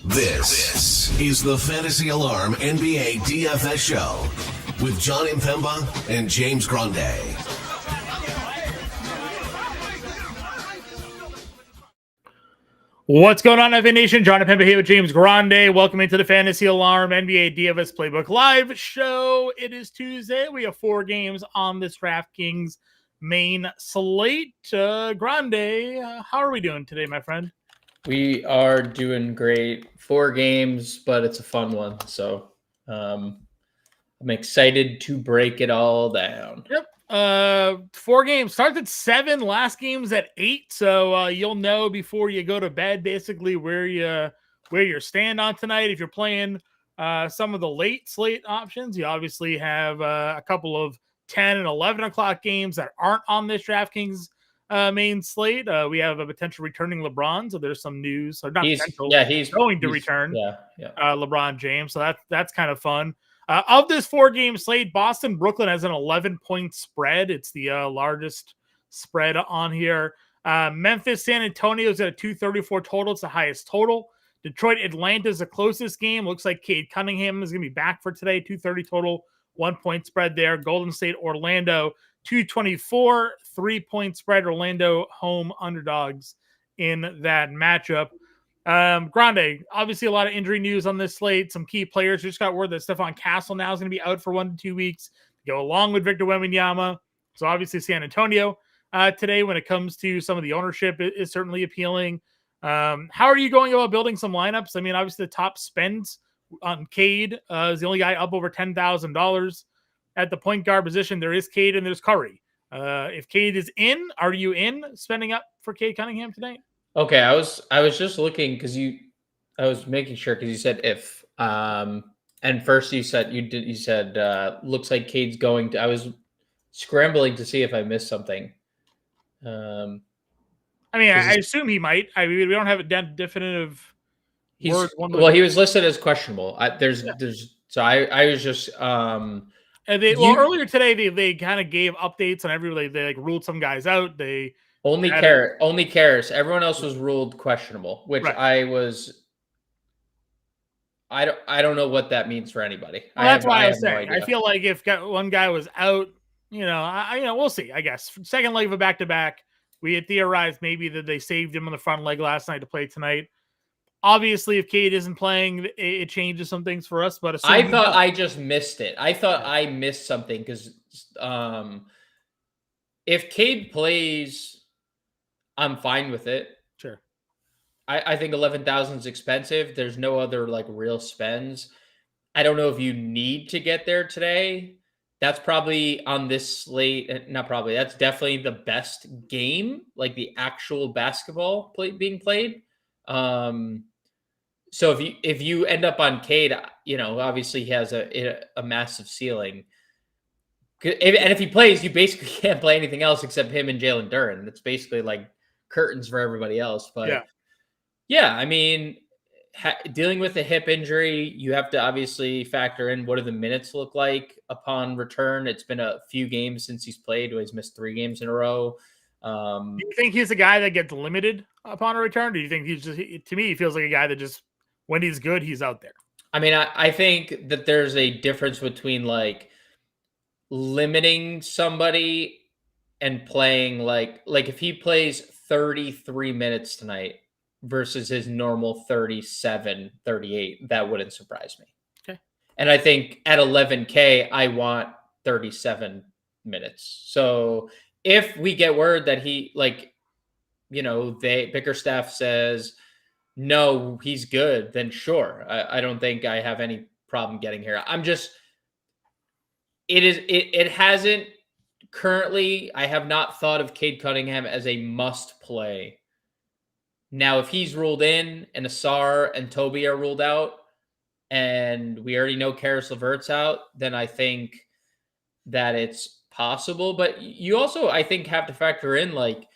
This is the Fantasy Alarm NBA DFS show with John Impemba and James Grande. What's going on, FA Nation? John Impemba here with James Grande. Welcome into the Fantasy Alarm NBA DFS Playbook live show. It is Tuesday. We have 4 games on this DraftKings main slate. Grande, how are we doing today, my friend? We are doing great. 4 games, but it's a fun one. So I'm excited to break it all down. Yep. 4 games. Starts at 7, last game's at 8. So you'll know before you go to bed basically where you stand on tonight. If you're playing some of the late slate options, you obviously have a couple of 10 and 11 o'clock games that aren't on this DraftKings main slate. We have a potential returning LeBron, so there's some news. Or not he's going to return. Yeah. LeBron James, so that's kind of fun. Of this 4-game slate, Boston Brooklyn has an 11-point spread. It's the largest spread on here. Memphis San Antonio's at a 234 total. It's the highest total. Detroit Atlanta is the closest game. Looks like Cade Cunningham is going to be back for today. 230 total, 1-point spread there. Golden State Orlando 224, 3-point spread. Orlando home underdogs in that matchup. Grande, obviously a lot of injury news on this slate. Some key players. Just got word that Stephon Castle now is going to be out for 1 to 2 weeks to go along with Victor Wembanyama. So obviously San Antonio today, when it comes to some of the ownership, is certainly appealing. How are you going about building some lineups? I mean, obviously the top spends on Cade is the only guy up over $10,000 at the point guard position. There is Cade and there's Curry. If Cade is in, are you in spending up for Cade Cunningham tonight? Okay, I was just looking because I was making sure because you said if and first you said looks like Cade's going to. I was scrambling to see if I missed something. I mean, I assume he might. I mean, we don't have a definitive word. He was listed as questionable. I was just earlier today they kind of gave updates on everybody. They like ruled some guys out. They only Karras. Everyone else was ruled questionable, which right. I don't know what that means for anybody. Well, that's why I was saying. No, I feel like if one guy was out, we'll see. I guess second leg of a back-to-back, we had theorized maybe that they saved him on the front leg last night to play tonight. Obviously, if Cade isn't playing, it changes some things for us. But I thought I just missed it. I thought I missed something because if Cade plays, I'm fine with it. Sure. I think 11,000 is expensive. There's no other like real spends. I don't know if you need to get there today. That's probably on this slate. Not probably. That's definitely the best game, like the actual basketball being played. So if you end up on Cade, obviously he has a massive ceiling. And if he plays, you basically can't play anything else except him and Jalen Duren. It's basically like curtains for everybody else. But yeah, I mean, dealing with a hip injury, you have to obviously factor in what do the minutes look like upon return. It's been a few games since he's played. He's missed 3 games in a row. Do you think he's a guy that gets limited upon a return? Do you think he's just, to me, he feels like a guy that just, when he's good, he's out there? I mean, I think that there's a difference between like limiting somebody and playing like if he plays 33 minutes tonight versus his normal 37, 38, that wouldn't surprise me. Okay. And I think at 11K, I want 37 minutes. So if we get word that he Bickerstaff says, no, he's good, then sure. I don't think I have any problem getting here. It hasn't currently, I have not thought of Cade Cunningham as a must play. Now, if he's ruled in and Asar and Toby are ruled out and we already know Karis LeVert's out, then I think that it's possible. But you also, I think, have to factor in, like,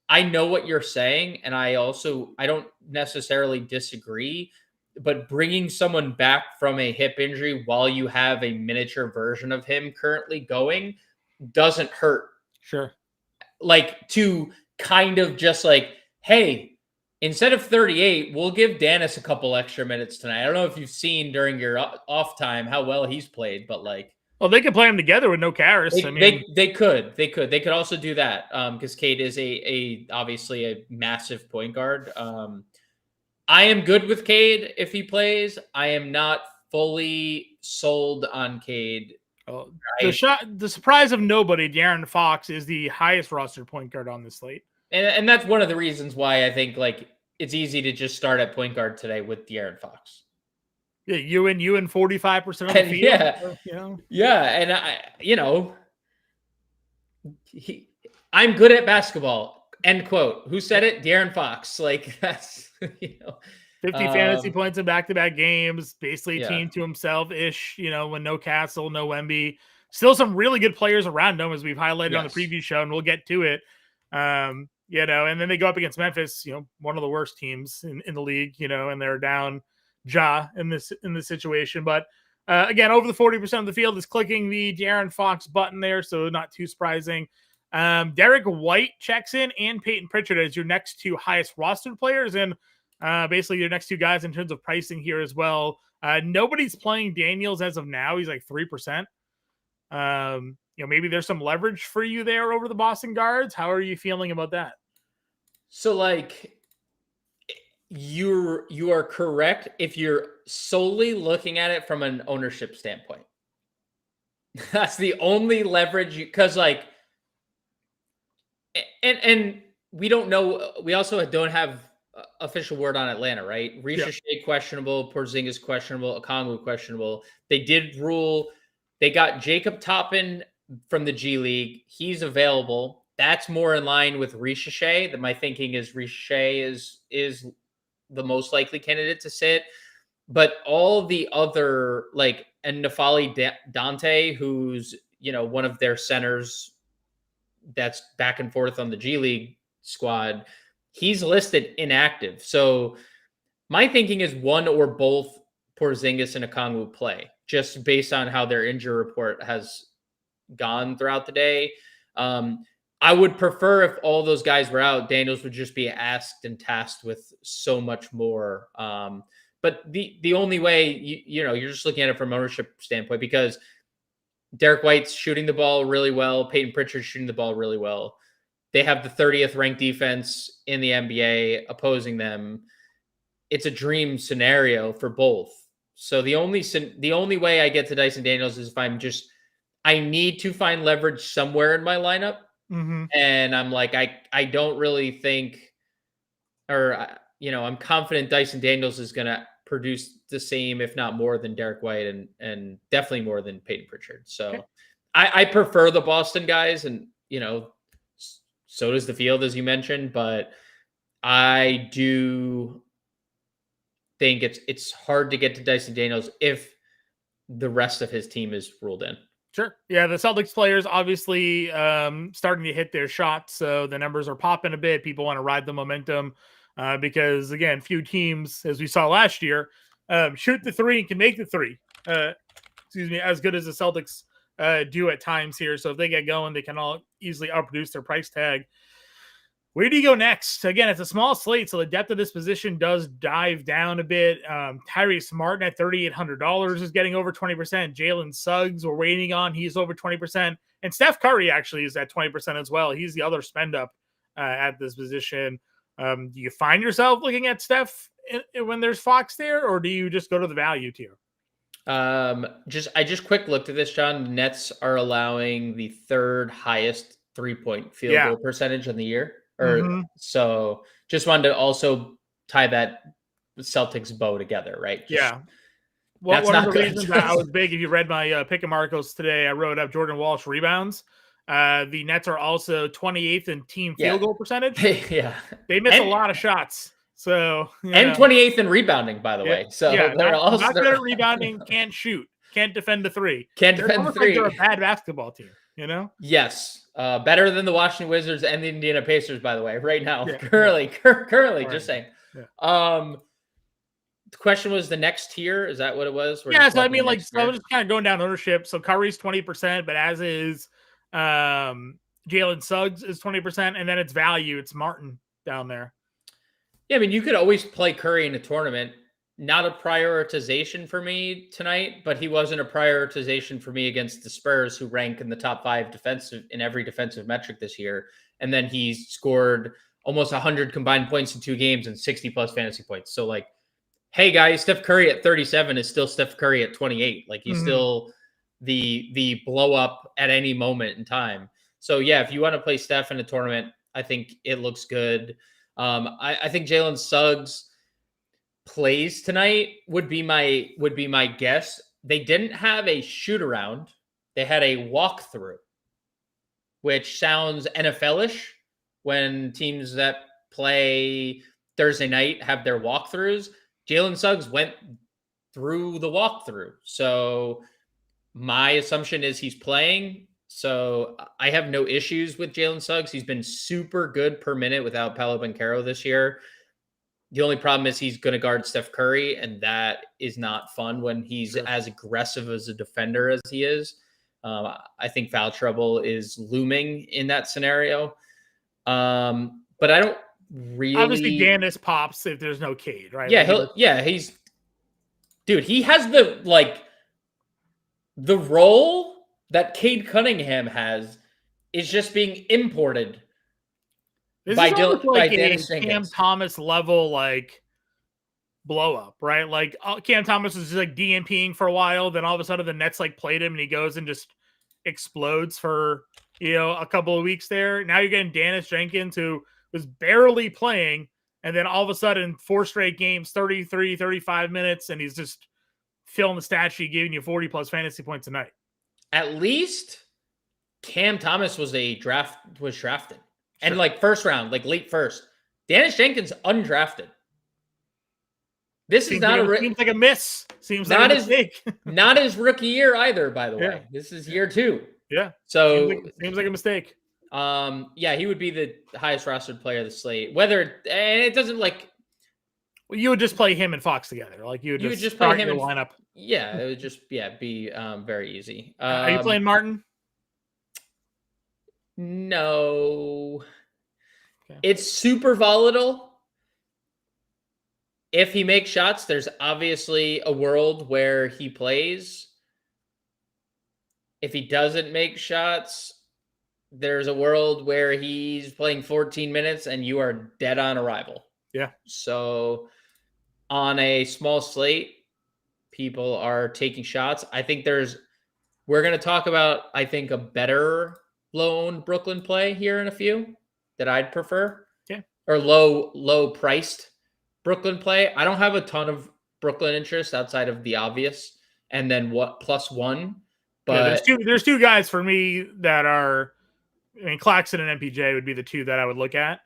I know what you're saying, and I don't necessarily disagree, but bringing someone back from a hip injury while you have a miniature version of him currently going doesn't hurt. Sure. Like, to kind of just like, hey, instead of 38, we'll give Danis a couple extra minutes tonight. I don't know if you've seen during your off time how well he's played, but like, well, they could play him together with no Karras. They could also do that because Cade is obviously a massive point guard. I am good with Cade if he plays. I am not fully sold on Cade. The surprise of nobody, De'Aaron Fox is the highest roster point guard on the slate. And that's one of the reasons why I think like it's easy to just start at point guard today with De'Aaron Fox. Yeah, you and 45% of the field. And I'm good at basketball. End quote. Who said it? De'Aaron Fox. Like that's 50 fantasy points in back-to-back games, basically team to himself-ish, when no Castle, no Wemby. Still some really good players around him, as we've highlighted on the preview show, and we'll get to it. And then they go up against Memphis, one of the worst teams in the league, and they're down Ja in this situation. But again, over the 40% of the field is clicking the De'Aaron Fox button there, so not too surprising. Derek White checks in and Peyton Pritchard as your next two highest rostered players, and basically your next two guys in terms of pricing here as well. Nobody's playing Daniels as of now. He's like 3%. Maybe there's some leverage for you there over the Boston guards. How are you feeling about that? So like you are correct if you're solely looking at it from an ownership standpoint. That's the only leverage because like and we don't know. We also don't have official word on Atlanta, right? Risha Shea questionable, Porzingis questionable, Okongwu questionable. They did rule. They got Jacob Toppin from the G League. He's available. That's more in line with Risha Shea. That my thinking is Risha Shea is the most likely candidate to sit. But all the other and Nafali Dante, who's one of their centers that's back and forth on the G League squad, he's listed inactive. So my thinking is one or both Porzingis and Okongwu play, just based on how their injury report has gone throughout the day. I would prefer if all those guys were out, Daniels would just be asked and tasked with so much more. But the only way, you're just looking at it from ownership standpoint, because Derek White's shooting the ball really well. Peyton Pritchard's shooting the ball really well. They have the 30th ranked defense in the NBA opposing them. It's a dream scenario for both. So the only way I get to Dyson Daniels is if I need to find leverage somewhere in my lineup. Mm-hmm. And I'm like, I don't really think, I'm confident Dyson Daniels is going to produce the same, if not more than Derek White and definitely more than Peyton Pritchard. So okay. I prefer the Boston guys, and, so does the field, as you mentioned, but I do think it's hard to get to Dyson Daniels if the rest of his team is ruled in. Sure. Yeah, the Celtics players obviously starting to hit their shots, so the numbers are popping a bit. People want to ride the momentum because, again, few teams, as we saw last year, shoot the three and can make the three. As good as the Celtics do at times here. So if they get going, they can all easily outproduce their price tag. Where do you go next? Again, it's a small slate, so the depth of this position does dive down a bit. Tyrese Martin at $3,800 is getting over 20%. Jalen Suggs we're waiting on. He's over 20%. And Steph Curry actually is at 20% as well. He's the other spend up at this position. Do you find yourself looking at Steph when there's Fox there, or do you just go to the value tier? I just quick looked at this, John. The Nets are allowing the third highest 3-point field goal percentage in the year. So just wanted to also tie that Celtics bow together, right? Well, one of the reasons that I was big, if you read my pick and Marcos today, I wrote up Jordan Walsh rebounds. The Nets are also 28th in team field goal percentage. They miss a lot of shots. So 28th in rebounding, by the way. So they're also not good at rebounding, can't shoot, can't defend the three. Can't defend the three. They're a bad basketball team, Yes. Better than the Washington Wizards and the Indiana Pacers, by the way, right now. Currently, just saying. The question was the next tier. Is that what it was? So I was just kind of going down ownership. So Curry's 20%, but as is Jalen Suggs is 20%, and then it's value. It's Martin down there. Yeah, I mean, you could always play Curry in a tournament. Not a prioritization for me tonight, but he wasn't a prioritization for me against the Spurs, who rank in the top 5 defensive in every defensive metric this year. And then he's scored almost 100 combined points in 2 games and 60 plus fantasy points. So like, hey guys, Steph Curry at 37 is still Steph Curry at 28. Like he's still the blow up at any moment in time. So yeah, if you want to play Steph in a tournament, I think it looks good. I think Jalen Suggs plays tonight would be my guess. They didn't have a shoot around. They had a walkthrough, which sounds NFL-ish when teams that play Thursday night have their walkthroughs. Jalen Suggs went through the walkthrough. So my assumption is he's playing. So I have no issues with Jalen Suggs. He's been super good per minute without Paolo Banchero this year. The only problem is he's going to guard Steph Curry, and that is not fun when he's as aggressive as a defender as he is. I think foul trouble is looming in that scenario. But I don't really. Obviously, Giannis pops if there's no Cade, right? Yeah, he has the role that Cade Cunningham has is just being imported. This by is almost like a Cam Cam Thomas level blow up, right? Like Cam Thomas was just DNPing for a while, then all of a sudden the Nets played him and he goes and just explodes for a couple of weeks there. Now you're getting Dennis Jenkins, who was barely playing, and then all of a sudden 4 straight games, 33, 35 minutes, and he's just filling the stat sheet, giving you 40 plus fantasy points a night. At least Cam Thomas was drafted. And first round, late first. Dennis Jenkins undrafted. This seems like a miss. Seems like a mistake. Not his rookie year either, by the way. This is year 2. Yeah. So seems like a mistake. Yeah, he would be the highest rostered player of the slate. It doesn't you would just play him and Fox together. You would just play him in the lineup. Yeah, it would just be very easy. Are you playing Martin? No. Okay. It's super volatile. If he makes shots, there's obviously a world where he plays. If he doesn't make shots, there's a world where he's playing 14 minutes and you are dead on arrival. Yeah. So on a small slate, people are taking shots. I think we're going to talk about, I think, a better low-owned Brooklyn play here in a few that I'd prefer. Yeah. Or low-priced Brooklyn play. I don't have a ton of Brooklyn interest outside of the obvious. And then +1. But there's two guys for me that are, Claxton and MPJ would be the 2 that I would look at.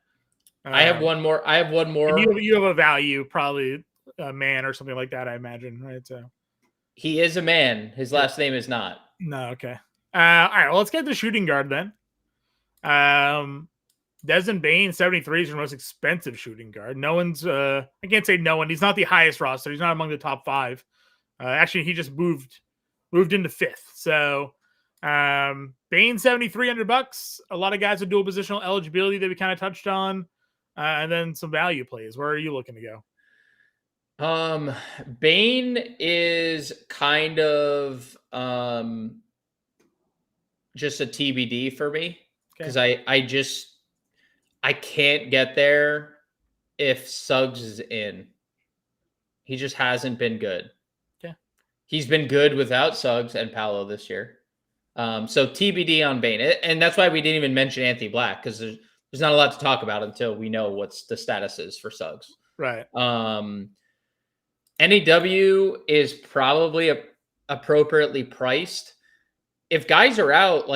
I have one more. And you have a value, probably a man or something like that, I imagine, right? So he is a man. His last name is not. No, okay. All right, well, let's get the shooting guard then. Desmond Bane, 73 is your most expensive shooting guard. No one's I can't say no one. He's not the highest roster. He's not among the top 5. Actually, he just moved into 5th. So Bane, $7,300. A lot of guys with dual positional eligibility that we kind of touched on. And then some value plays. Where are you looking to go? Bane is kind of just a TBD for me because I can't get there if Suggs is in. He just hasn't been good. Okay. He's been good without Suggs and Paolo this year. So TBD on Bane. And that's why we didn't even mention Anthony Black, because there's not a lot to talk about until we know what's the status is for Suggs. Right. NEW is probably appropriately priced. If guys are out,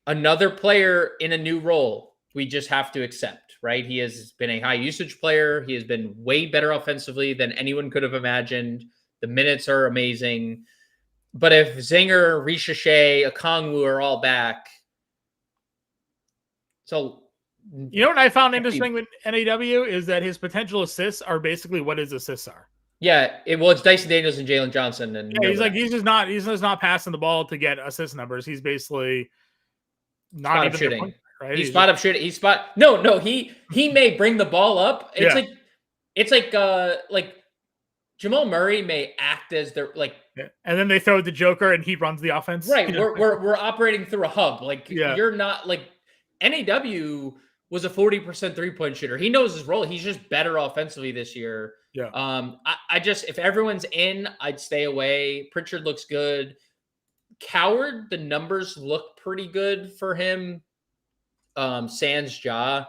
another player in a new role, we just have to accept, right? He has been a high usage player. He has been way better offensively than anyone could have imagined. The minutes are amazing. But if Zinger, Ricochet, Okongwu are all back, so you know what I found interesting with NAW is that his potential assists are basically what his assists are. Yeah, it's Dyson Daniels and Jalen Johnson, and he's just not passing the ball to get assist numbers. He's basically not even shooting. right? He's spot up shooting. No. He may bring the ball up. It's like Jamal Murray may act as their like. Yeah. And then they throw it to Joker and he runs the offense. Right. We're operating through a hub. Like you're not like NAW was a 40% 3-point shooter. He knows his role. He's just better offensively this year. Yeah. I just, if everyone's in, I'd stay away. Pritchard looks good. Coward, the numbers look pretty good for him. Sans Ja.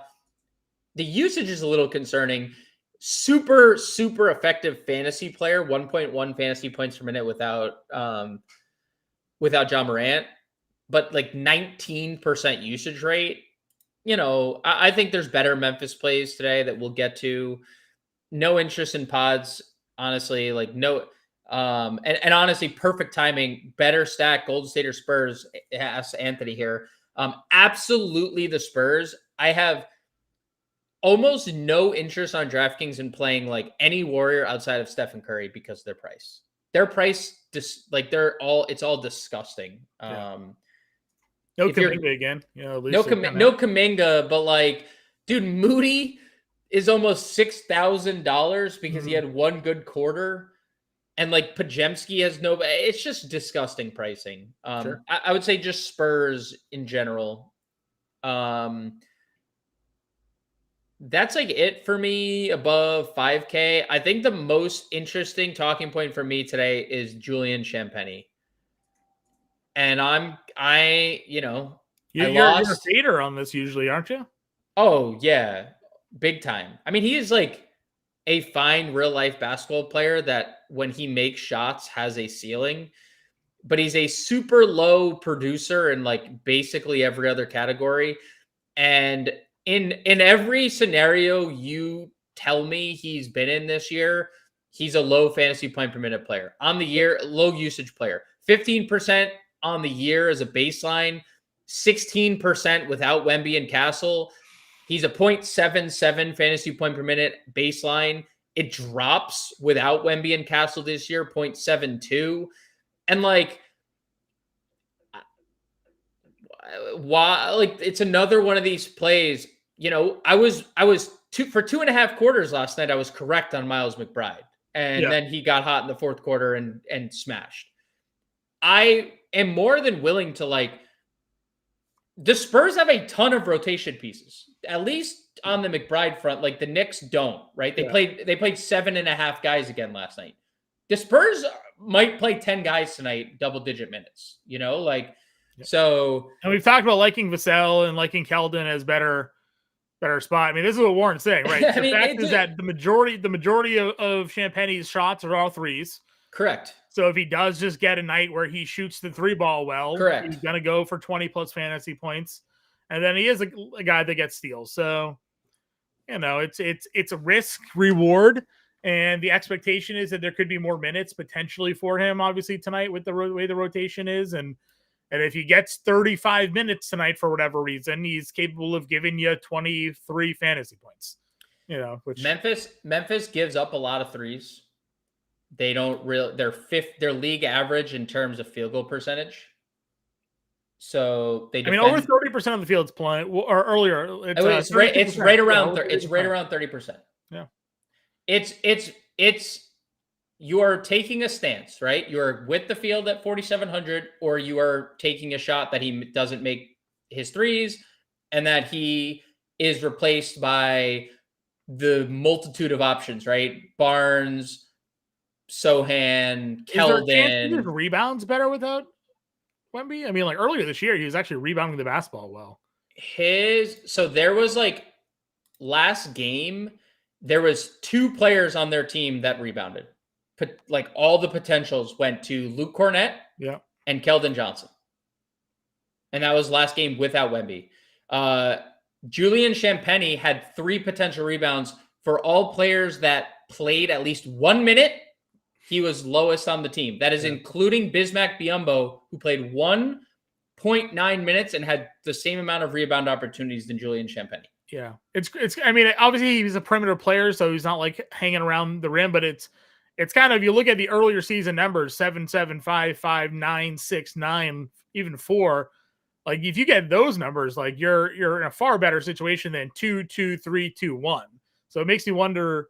The usage is a little concerning. Super, super effective fantasy player, 1.1 fantasy points per minute without John Morant, but like 19% usage rate. I think there's better Memphis plays today that we'll get to. No interest in pods, honestly. Like no, and honestly, perfect timing. Better stack Golden State or Spurs. Ask Anthony here. Absolutely the Spurs. I have almost no interest on DraftKings in playing like any Warrior outside of Stephen Curry because of their price. Their price, it's all disgusting. Yeah. No Kuminga again. No Kuminga, but like, dude, Moody is almost $6,000 because he had one good quarter. And like Pajemski has no, it's just disgusting pricing. Sure. I would say just Spurs in general. That's like it for me above 5K. I think the most interesting talking point for me today is Julian Champagnie. And you're a fader on this usually, aren't you? Oh yeah, big time. I mean, he is like a fine real life basketball player that when he makes shots has a ceiling, but he's a super low producer in like basically every other category. And in every scenario you tell me he's been in this year, he's a low fantasy point per minute player. On the year, low usage player. 15% on the year as a baseline, 16% without Wemby and Castle. He's a 0.77 fantasy point per minute baseline. It drops without Wemby and Castle this year, 0.72. And like, why? Like, it's another one of these plays. I was for 2.5 quarters last night. I was correct on Miles McBride, and then he got hot in the fourth quarter and smashed. I am more than willing to like. The Spurs have a ton of rotation pieces, at least on the McBride front. Like the Knicks don't, right? They played 7.5 guys again last night. The Spurs might play 10 guys tonight, double-digit minutes. So. And we've talked about liking Vassell and liking Keldon as better spot. I mean, this is what Warren's saying, right? The fact is that the majority of Champagnie's shots are all threes. Correct. So if he does just get a night where he shoots the 3-ball well, correct, he's going to go for 20 plus fantasy points. And then he is a guy that gets steals. So, it's a risk reward. And the expectation is that there could be more minutes potentially for him, obviously, tonight with the way the rotation is. And if he gets 35 minutes tonight for whatever reason, he's capable of giving you 23 fantasy points. Which Memphis gives up a lot of threes. They don't really. They're league average in terms of field goal percentage. So they. Over 30% of the field's playing, or earlier. It's right around 30%. Yeah. It's you are taking a stance, right? You are with the field at 4,700, or you are taking a shot that he doesn't make his threes, and that he is replaced by the multitude of options, right? Barnes, Sohan, Keldon. His rebounds better without Wemby? I mean, like earlier this year, he was actually rebounding the basketball well. So there was like last game, there was 2 players on their team that rebounded. Like all the potentials went to Luke Cornett and Keldon Johnson. And that was last game without Wemby. Julian Champagnie had 3 potential rebounds for all players that played at least 1 minute. He was lowest on the team. That is including Bismack Biyombo, who played 1.9 minutes and had the same amount of rebound opportunities than Julian Champagnie. Yeah. It's I mean, obviously he's a perimeter player, so he's not like hanging around the rim, but it's kind of, you look at the earlier season numbers, 7-7, 5-5, 9, 6, 9, even 4. Like if you get those numbers, like you're in a far better situation than 2, 2, 3, 2, 1. So it makes me wonder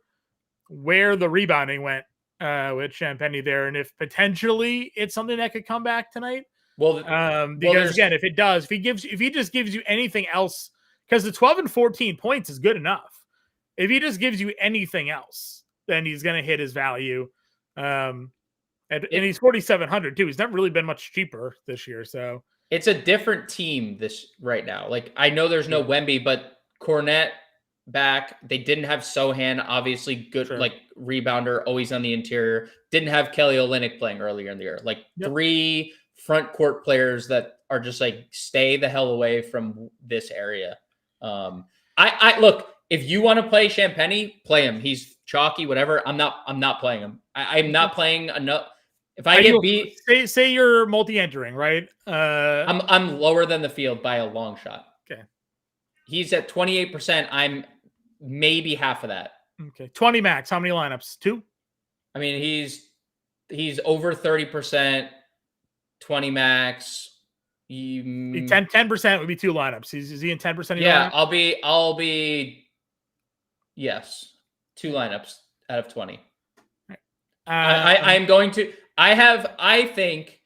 where the rebounding went with Champagny there, and if potentially it's something that could come back tonight. Well, Because again, if it does, if he just gives you anything else, because the 12 and 14 points is good enough. If he just gives you anything else, then he's going to hit his value. And he's 4,700 too. He's not really been much cheaper this year. So it's a different team this right now. Like I know there's no Wemby, but Cornette back. They didn't have Sohan, obviously good, like rebounder, always on the interior. Didn't have Kelly Olynyk playing earlier in the year. Like three front court players that are just like stay the hell away from this area. I look, if you want to play Champagny, play him. He's chalky, whatever. I'm not playing him. I'm not playing enough. If I get beat, say you're multi-entering, right? I'm lower than the field by a long shot. Okay. He's at 28%. I'm maybe half of that. Okay. 20 max. How many lineups? 2? I mean, he's over 30%, 20 max. 10% would be 2 lineups. Is he in 10%? Yeah, I'll be yes. 2 lineups out of 20. I'm going to I think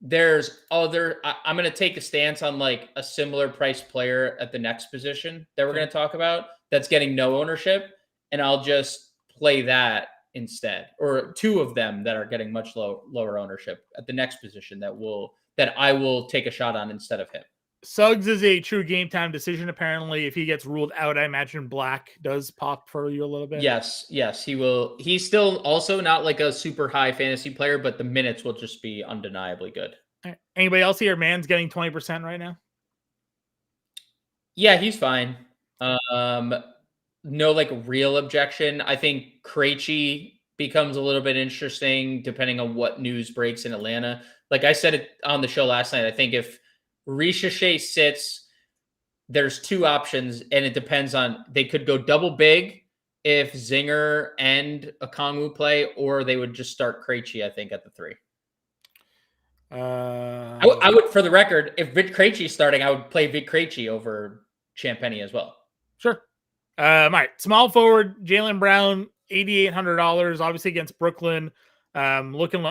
there's other I'm going to take a stance on like a similar price player at the next position that we're going to talk about that's getting no ownership, and I'll just play that instead, or 2 of them that are getting much lower ownership at the next position that I will take a shot on instead of him. Suggs is a true game time decision. Apparently, if he gets ruled out, I imagine Black does pop for you a little bit. Yes, he will. He's still also not like a super high fantasy player, but the minutes will just be undeniably good. Right. Anybody else here? Man's getting 20% right now. Yeah, he's fine. No like real objection. I think Krejci becomes a little bit interesting depending on what news breaks in Atlanta. Like I said it on the show last night, I think if Ricochet sits, there's 2 options, and it depends on, they could go double big if Zinger and Okongwu play, or they would just start Krejci, I think, at the 3. I would, for the record, if Vic Krejci's starting, I would play Vic Krejci over Champagny as well. Sure. All right. Small forward, Jaylen Brown, $8,800, obviously against Brooklyn. Looking,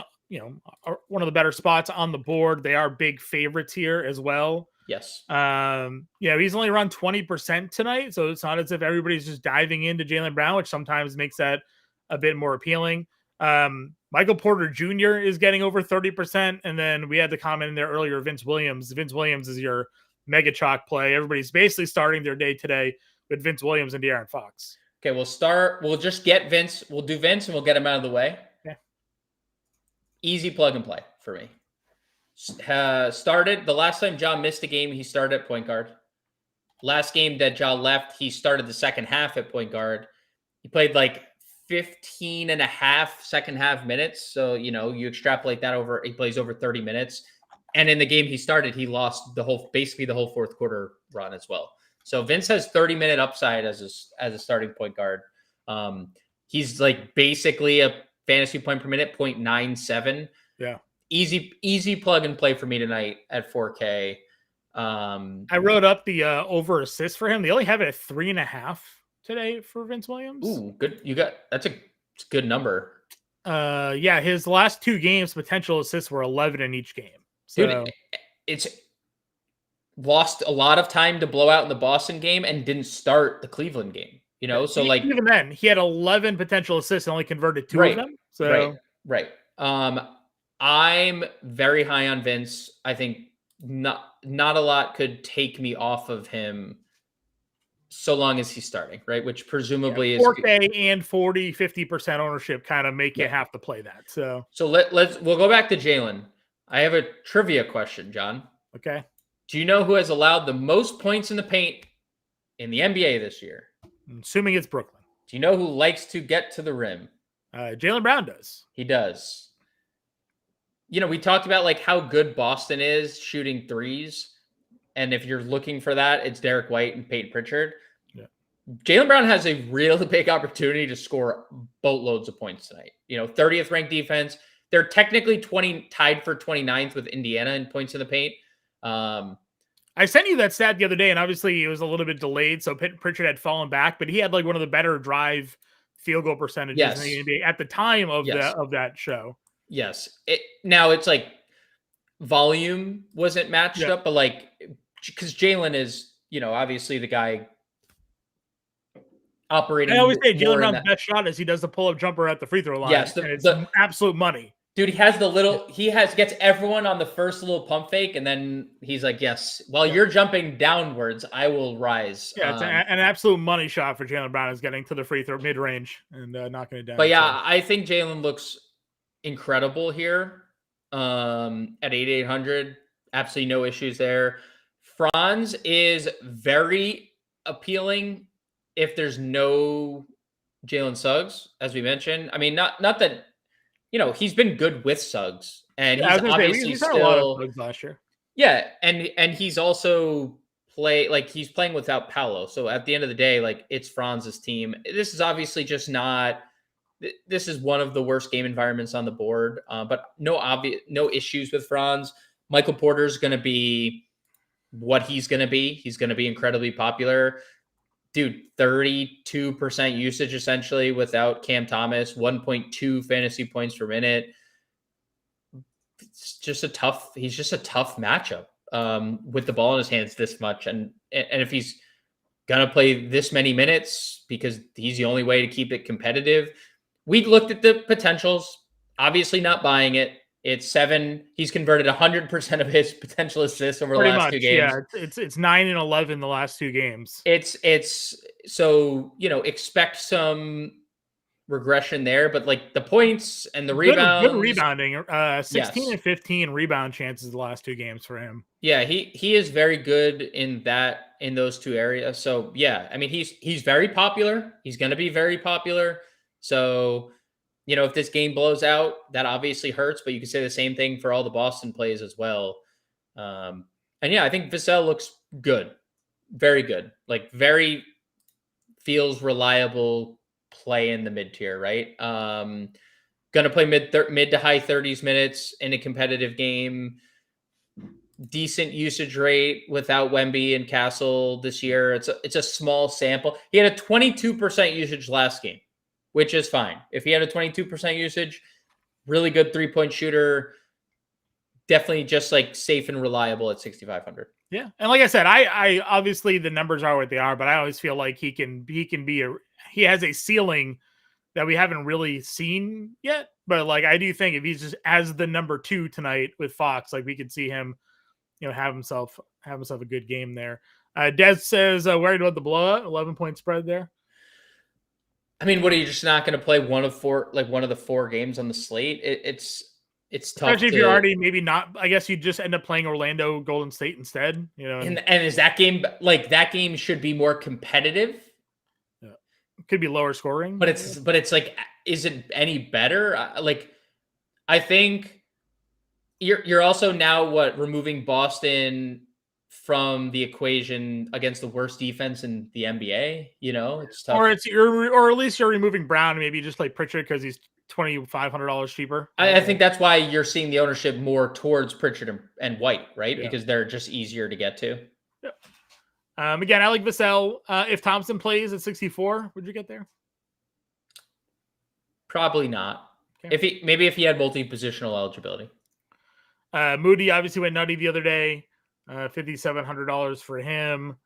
one of the better spots on the board. They are big favorites here as well. Yes. He's only around 20% tonight, so it's not as if everybody's just diving into Jaylen Brown, which sometimes makes that a bit more appealing. Michael Porter Jr. is getting over 30%, and then we had the comment in there earlier, Vince Williams. Vince Williams is your mega chalk play. Everybody's basically starting their day today with Vince Williams and De'Aaron Fox. Okay, we'll just get Vince. We'll do Vince, and we'll get him out of the way. Easy plug and play for me. Started the last time John missed a game, he started at point guard. Last game that John left, he started the second half at point guard. He played like 15 and a half second half minutes. So, you extrapolate that over, he plays over 30 minutes. And in the game he started, he lost basically the whole fourth quarter run as well. So Vince has 30-minute upside as a starting point guard. He's like basically a fantasy point per minute, 0.97. Yeah. Easy plug and play for me tonight at 4K. I wrote up the over assist for him. They only have it at 3.5 today for Vince Williams. Ooh, good. That's a good number. His last 2 games, potential assists were 11 in each game. So dude, it's lost a lot of time to blow out in the Boston game and didn't start the Cleveland game. So like even then he had 11 potential assists and only converted 2 of them. So right. I'm very high on Vince. I think not a lot could take me off of him so long as he's starting, right? Which presumably is 4K and 50% ownership kind of make you have to play that. So we'll go back to Jaylen. I have a trivia question, John. Okay. Do you know who has allowed the most points in the paint in the NBA this year? I'm assuming it's Brooklyn. Do you know who likes to get to the rim? Jaylen Brown does. He does. We talked about like how good Boston is shooting threes. And if you're looking for that, it's Derek White and Peyton Pritchard. Yeah. Jaylen Brown has a really big opportunity to score boatloads of points tonight. 30th ranked defense. They're technically tied for 29th with Indiana in points in the paint. I sent you that stat the other day, and obviously it was a little bit delayed, so Pritchard had fallen back, but he had like one of the better drive field goal percentages in the NBA at the time of that show. Yes. Now it's like volume wasn't matched up, but like because Jalen is, obviously the guy operating. I always say Jalen Brown's best shot is he does the pull-up jumper at the free throw line. Yes, and it's absolute money. Dude, he has gets everyone on the first little pump fake, and then he's like, yes, while you're jumping downwards, I will rise. Yeah, it's an absolute money shot for Jalen Brown is getting to the free throw mid-range and knocking it down. But yeah, I think Jalen looks incredible here at 8,800. Absolutely no issues there. Franz is very appealing if there's no Jalen Suggs, as we mentioned. I mean, not that, he's been good with Suggs, and he's obviously he's had a lot of Suggs last year. Yeah, and he's also he's playing without Paolo. So at the end of the day, like it's Franz's team. This is obviously just not. This is one of the worst game environments on the board, but no issues with Franz. Michael Porter's going to be what he's going to be. He's going to be incredibly popular. Dude, 32% usage essentially without Cam Thomas, 1.2 fantasy points per minute. He's just a tough matchup with the ball in his hands this much. And if he's going to play this many minutes because he's the only way to keep it competitive, we looked at the potentials, obviously not buying it. It's 7. He's converted 100% of his potential assists over the last 2 games. Yeah, it's 9 and 11 the last 2 games. It's so, expect some regression there, but like the points and the rebounds. Good rebounding. 16 and 15 rebound chances the last 2 games for him. Yeah, he is very good in those 2 areas. So yeah, I mean he's very popular. He's going to be very popular. So if this game blows out, that obviously hurts, but you can say the same thing for all the Boston plays as well. And yeah, I think Vassell looks good. Very good. Like very feels reliable play in the mid tier, right? Going to play mid to high 30s minutes in a competitive game. Decent usage rate without Wemby and Castle this year. It's a small sample. He had a 22% usage last game, which is fine. If he had a 22% usage, really good 3-point shooter, definitely just like safe and reliable at 6,500. Yeah. And like I said, I obviously the numbers are what they are, but I always feel like he has a ceiling that we haven't really seen yet. But like, I do think if he's just as the number 2 tonight with Fox, like we could see him, have himself a good game there. Des says, worried about the blowout, 11-point spread there. I mean, what are you just not going to play one of the 4 games on the slate? It's tough. Especially if you're already maybe not. I guess you just end up playing Orlando Golden State instead. And is that game should be more competitive? Yeah, could be lower scoring, but it's like, is it any better? I think you're also now removing Boston from the equation against the worst defense in the NBA, it's tough. Or or at least you're removing Brown and maybe just like Pritchard because he's $2,500 cheaper. I think that's why you're seeing the ownership more towards Pritchard and White, right? Yeah. Because they're just easier to get to. Yeah. Again, I like Vassell. If Thompson plays at 64, would you get there? Probably not. Okay. If he had multi-positional eligibility. Moody obviously went nutty the other day. $5,700 for him.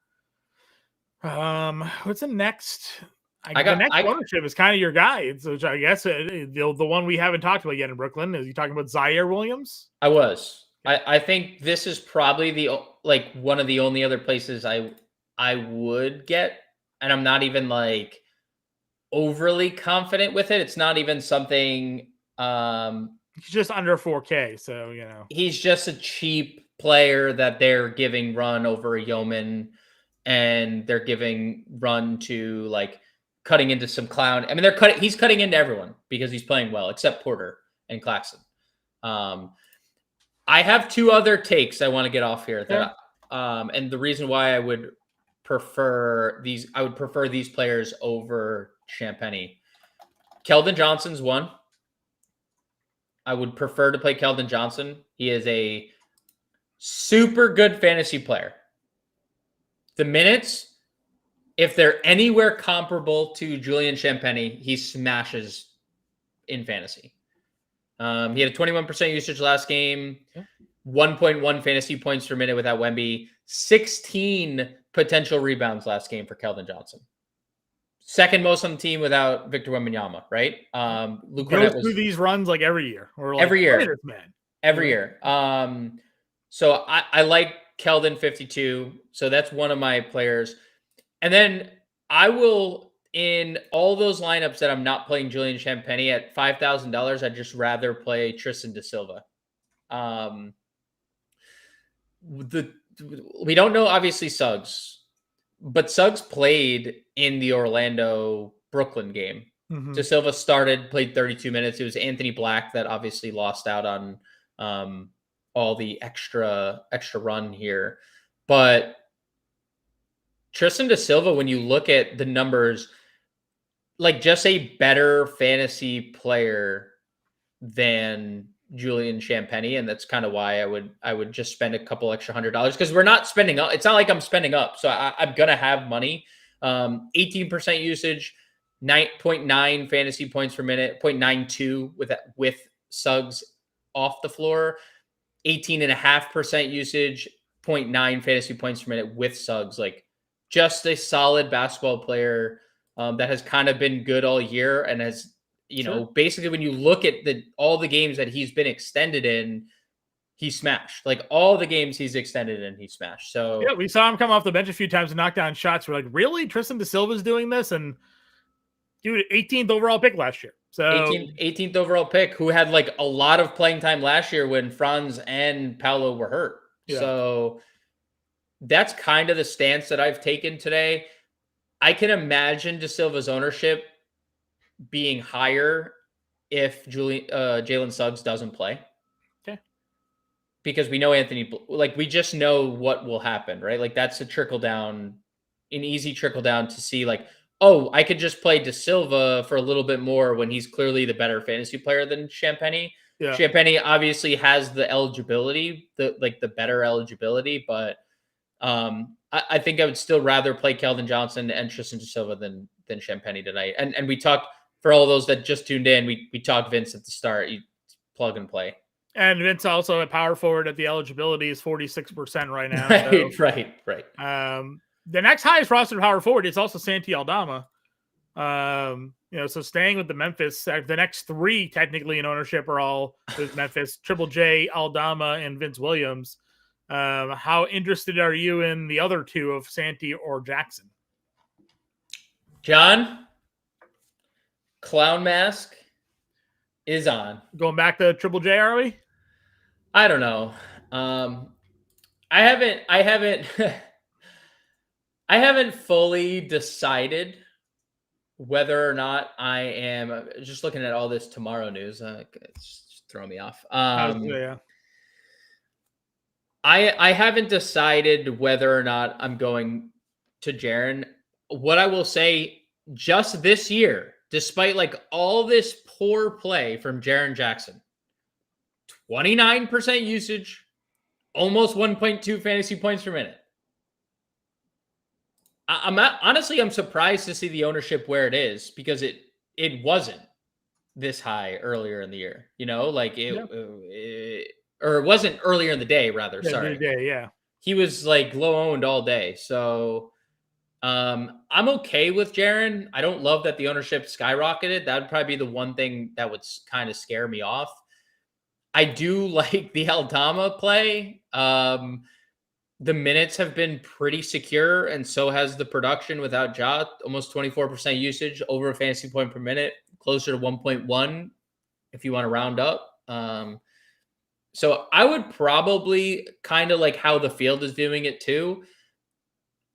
What's the next? The next ownership is kind of your guy. So I guess the one we haven't talked about yet in Brooklyn is you talking about Zaire Williams? I was. I think this is probably one of the only other places I would get, and I'm not even like overly confident with it. It's not even something. He's just under 4K, so he's just a cheap player that they're giving run over a Yeoman, and they're giving run to like cutting into some clown. I mean, he's cutting into everyone because he's playing well, except Porter and Claxton. I have 2 other takes I want to get off here that, and the reason why I would prefer these players over Champagny. Keldon Johnson's one. I would prefer to play Keldon Johnson. He is a super good fantasy player. The minutes, if they're anywhere comparable to Julian Champagny, he smashes in fantasy. He had a 21% usage last game, 1.1 fantasy points per minute without Wemby, 16 potential rebounds last game for Keldon Johnson. Second most on the team without Victor Wembanyama, right? Luke Goes Cornett was through these runs like every year. We're like, every year. look at this man. Every year. So I like Keldon 52. So that's one of my players. And then I will, in all those lineups that I'm not playing Julian Champagny at $5,000, I'd just rather play Tristan da Silva. We don't know, obviously, Suggs, but Suggs played in the Orlando Brooklyn game. Mm-hmm. Da Silva started, played 32 minutes. It was Anthony Black that obviously lost out on all the extra run here. But Tristan da Silva, when you look at the numbers, like just a better fantasy player than Julian Champagny, and that's kind of why I would just spend a couple extra $100 because we're not spending up. It's not like I'm spending up, so I'm gonna have money. 18% usage, 9.9 fantasy points per minute, 0.92 with Suggs off the floor, 18.5% usage, 0.9 fantasy points per minute with Suggs. Like just a solid basketball player that has kind of been good all year and has. You know, basically when you look at all the games that he's been extended in, he smashed. Like all the games he's extended in, he smashed. So yeah, we saw him come off the bench a few times and knock down shots. We're like, really? Tristan da Silva's doing this? And dude, 18th overall pick last year. So 18th overall pick, who had like a lot of playing time last year when Franz and Paolo were hurt. Yeah. So that's kind of the stance that I've taken today. I can imagine da Silva's ownership being higher if Jalen Suggs doesn't play. Okay. Because we know we just know what will happen, right? Like that's an easy trickle down to see like, oh, I could just play da Silva for a little bit more when he's clearly the better fantasy player than Champagny. Yeah. Champagny obviously has the eligibility, the better eligibility, but I think I would still rather play Keldon Johnson and Tristan da Silva than Champagny tonight. And we talked, for all those that just tuned in, we talked Vince at the start. You plug and play. And Vince also a power forward at the eligibility is 46% right now. Right, so, right. The next highest roster power forward is also Santi Aldama. So staying with the Memphis, the next three technically in ownership are all with Memphis, Triple J, Aldama, and Vince Williams. How interested are you in the other two of Santi or Jackson? John? Clown mask is on. Going back to Triple J, are we? I don't know. I haven't I haven't fully decided whether or not I am just looking at all this tomorrow news. It's just throwing me off. Yeah. I haven't decided whether or not I'm going to Jaren. What I will say, just this year, despite like all this poor play from Jaren Jackson, 29% usage, almost 1.2 fantasy points per minute. I'm surprised to see the ownership where it is because it wasn't this high earlier in the year. You know, like it wasn't earlier in the day, rather. Yeah, sorry. Day, yeah. He was like low owned all day. So I'm okay with Jaren. I don't love that the ownership skyrocketed. That would probably be the one thing that would kind of scare me off. I do like the Aldama play. The minutes have been pretty secure, and so has the production without Ja. Almost 24% usage, over a fantasy point per minute, closer to 1.1 if you want to round up. So I would probably kind of like how the field is doing it too.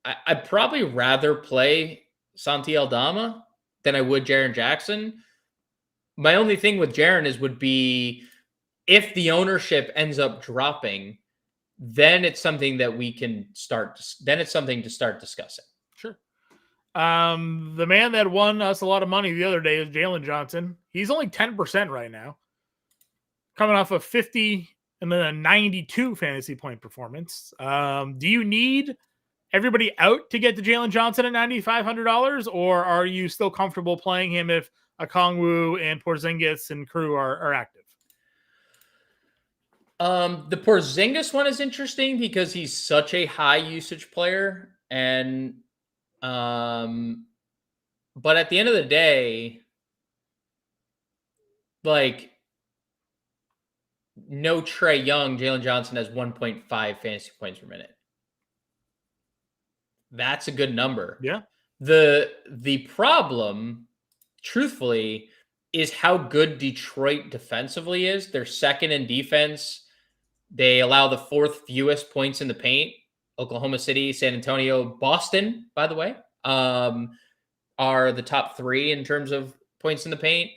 I'd probably rather play Santi Aldama than I would Jaren Jackson. My only thing with Jaren would be if the ownership ends up dropping, then it's something that we can start. Then it's something to start discussing. Sure. The man that won us a lot of money the other day is Jalen Johnson. He's only 10% right now, coming off a 50 and then a 92 fantasy point performance. Do you need everybody out to get to Jalen Johnson at $9,500, or are you still comfortable playing him if Okongwu and Porzingis and crew are active? The Porzingis one is interesting because he's such a high usage player, and but at the end of the day, like, no Trae Young, Jalen Johnson has 1.5 fantasy points per minute. That's a good number. Yeah. The problem, truthfully, is how good Detroit defensively is. They're second in defense. They allow the fourth fewest points in the paint. Oklahoma City, San Antonio, Boston, by the way, are the top three in terms of points in the paint.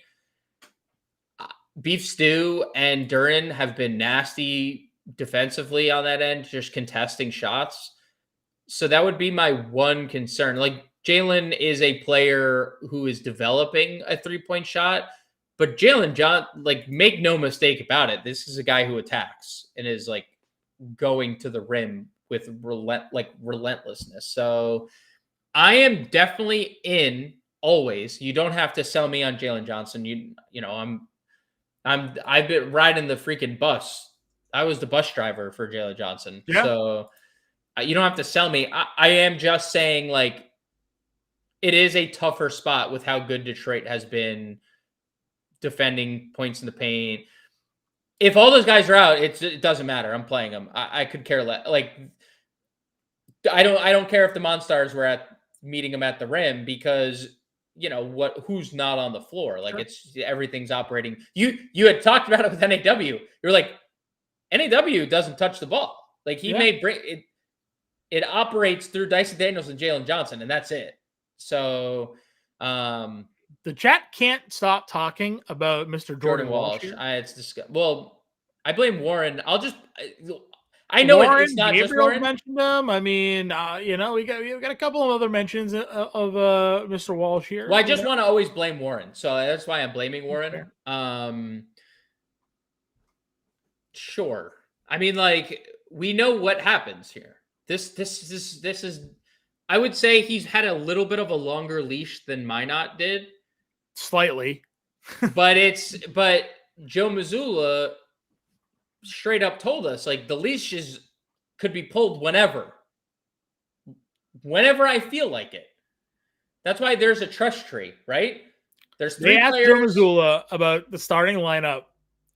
Beef Stew and Duran have been nasty defensively on that end, just contesting shots. So that would be my one concern. Like, Jalen is a player who is developing a three-point shot, but Jalen John, like, make no mistake about it, this is a guy who attacks and is like going to the rim with relentlessness. So I am definitely in always. You don't have to sell me on Jalen Johnson. You know, I've been riding the freaking bus. I was the bus driver for Jalen Johnson. Yeah. So you don't have to sell me. I am just saying, like, it is a tougher spot with how good Detroit has been defending points in the paint. If all those guys are out, it doesn't matter. I'm playing them. I could care less. Like, I don't care if the Monstars were meeting them at the rim, because you know who's not on the floor. Like, it's everything's operating. You had talked about it with NAW. You're like, NAW doesn't touch the ball. Like, he may bring it. It operates through Dyson Daniels and Jalen Johnson, and that's it. So, the chat can't stop talking about Mr. Jordan Walsh. It's disgusting. Well, I blame Warren. I know Warren, it's not Gabriel just Warren. mentioned them. I mean, we got a couple of other mentions of Mr. Walsh here. Well, I just want to always blame Warren, so that's why I'm blaming Warren. Sure. I mean, like, we know what happens here. This is. I would say he's had a little bit of a longer leash than Minot did. Slightly. but Joe Mazzulla straight up told us, like, the leashes could be pulled whenever I feel like it. That's why there's a trust tree, right? There's three players. They asked Joe Mazzulla about the starting lineup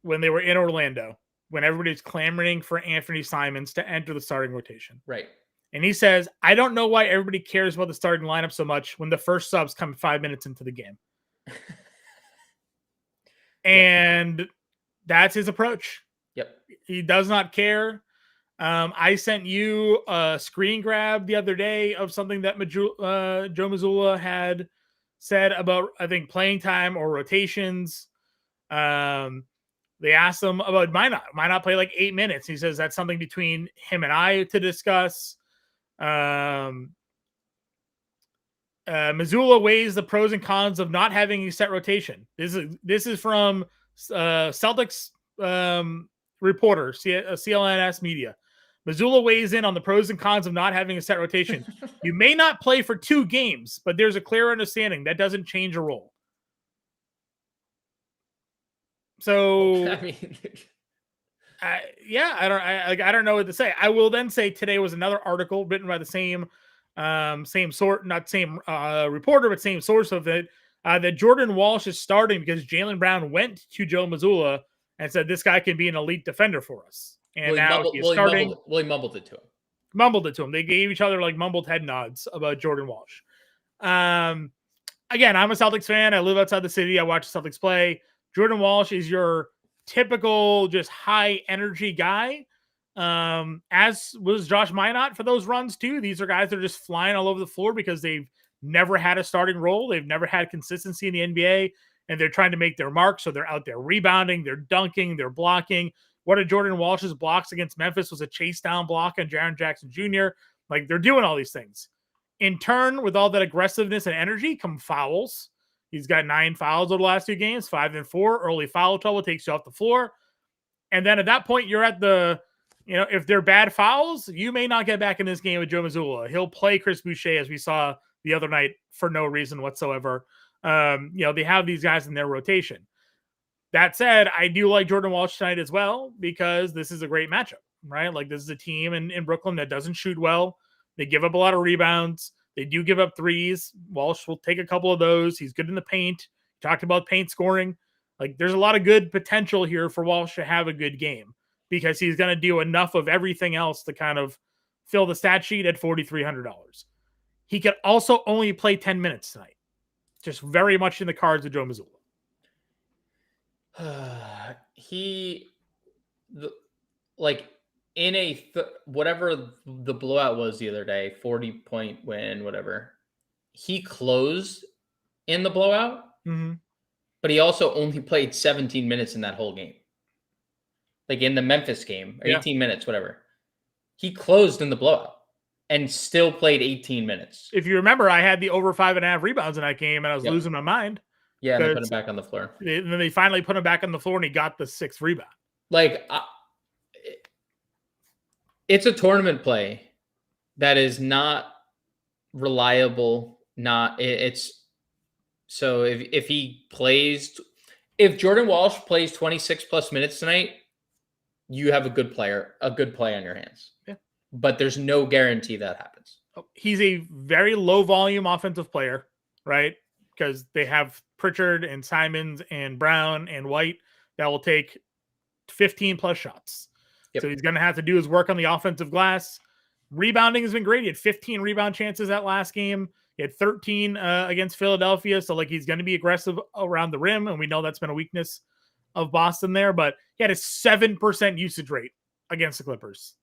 when they were in Orlando, when everybody's clamoring for Anthony Simons to enter the starting rotation. Right. And he says, I don't know why everybody cares about the starting lineup so much when the first subs come 5 minutes into the game. And that's his approach. Yep. He does not care. I sent you a screen grab the other day of something that Joe Mazzulla had said about, I think, playing time or rotations. They asked him about Minot play like 8 minutes. He says that's something between him and I to discuss. Mazzulla weighs the pros and cons of not having a set rotation. This is from Celtics reporter, CLNS Media. Mazzulla weighs in on the pros and cons of not having a set rotation. You may not play for 2 games, but there's a clear understanding that doesn't change a role. So, I mean, I don't know what to say. I will then say today was another article written by the same reporter, but same source of it, that Jordan Walsh is starting because Jaylen Brown went to Joe Mazzulla and said, this guy can be an elite defender for us. And he's starting. He mumbled it to him. Mumbled it to him. They gave each other like mumbled head nods about Jordan Walsh. Again, I'm a Celtics fan. I live outside the city. I watch the Celtics play. Jordan Walsh is your typical just high energy guy. As was Josh Minot for those runs too. These are guys that are just flying all over the floor because they've never had a starting role. They've never had consistency in the NBA, and they're trying to make their mark. So they're out there rebounding, they're dunking, they're blocking. One of Jordan Walsh's blocks against Memphis was a chase down block on Jaren Jackson Jr. Like, they're doing all these things. In turn, with all that aggressiveness and energy come fouls. He's got 9 fouls over the last 2 games, 5 and 4. Early foul trouble takes you off the floor. And then at that point, you're at the if they're bad fouls, you may not get back in this game with Joe Mazzulla. He'll play Chris Boucher, as we saw the other night, for no reason whatsoever. They have these guys in their rotation. That said, I do like Jordan Walsh tonight as well, because this is a great matchup, right? Like, this is a team in Brooklyn that doesn't shoot well. They give up a lot of rebounds. They do give up threes. Walsh will take a couple of those. He's good in the paint. Talked about paint scoring. Like, there's a lot of good potential here for Walsh to have a good game, because he's going to do enough of everything else to kind of fill the stat sheet at $4,300. He could also only play 10 minutes tonight. Just very much in the cards with Joe Mazzulla. Whatever the blowout was the other day, 40-point win, whatever, he closed in the blowout, but he also only played 17 minutes in that whole game. Like in the Memphis game, 18 minutes, whatever. He closed in the blowout and still played 18 minutes. If you remember, I had the over 5.5 rebounds in that game, and I was losing my mind. Yeah, and they put him back on the floor. And then they finally put him back on the floor, and he got the 6th rebound. Like, it's a tournament play that is not reliable. So if Jordan Walsh plays 26 plus minutes tonight, you have a good play on your hands. Yeah. But there's no guarantee that happens. He's a very low volume offensive player, right? Because they have Pritchard and Simons and Brown and White that will take 15 plus shots. Yep. So he's going to have to do his work on the offensive glass. Rebounding has been great. He had 15 rebound chances that last game. He had 13 against Philadelphia. So he's going to be aggressive around the rim. And we know that's been a weakness of Boston there, but he had a 7% usage rate against the Clippers.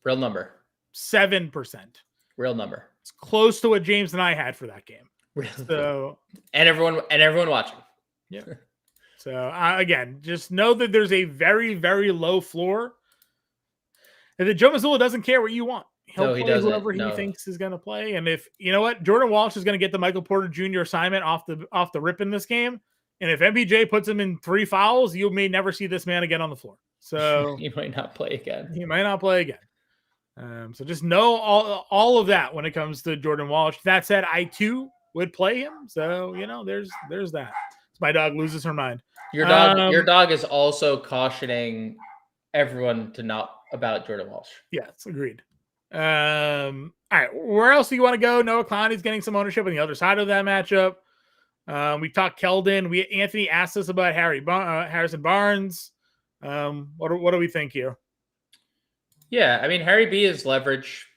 Real number. 7%. Real number. It's close to what James and I had for that game. And everyone watching. Yeah. So again, just know that there's a very, very low floor, and that Joe Mazzulla doesn't care what you want. He'll play whoever he thinks is going to play. And if you know what, Jordan Walsh is going to get the Michael Porter Jr. assignment off the rip in this game. And if MPJ puts him in 3 fouls, you may never see this man again on the floor. So he might not play again. So just know all of that when it comes to Jordan Walsh. That said, I too would play him. So there's that. My dog loses her mind. Your dog is also cautioning everyone to not about Jordan Walsh. Yes, agreed. All right, where else do you want to go? Noah Clowney's getting some ownership on the other side of that matchup. We talked Keldon. Anthony asked us about Harrison Barnes. What do we think here? Yeah, I mean, Harry B is leverage.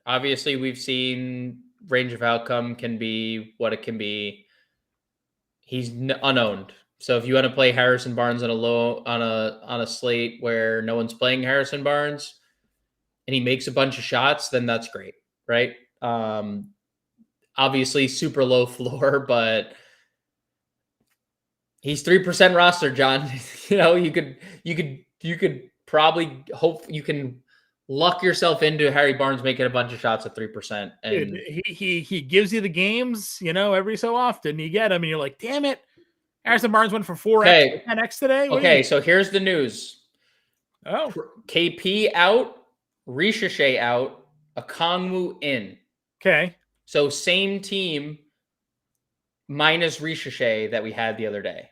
Obviously, we've seen range of outcome can be what it can be. He's unowned. So if you want to play Harrison Barnes on a slate where no one's playing Harrison Barnes and he makes a bunch of shots, then that's great, right? Obviously super low floor, but he's 3% roster, John. You could probably hope you can luck yourself into Harry Barnes making a bunch of shots at 3%. And he gives you the games, every so often you get him and you're like, damn it. Harrison Barnes went for 4x, 10x today. Okay, so here's the news. Oh, KP out, Ricochet out, Okongwu in. Okay. So same team minus Ricochet that we had the other day.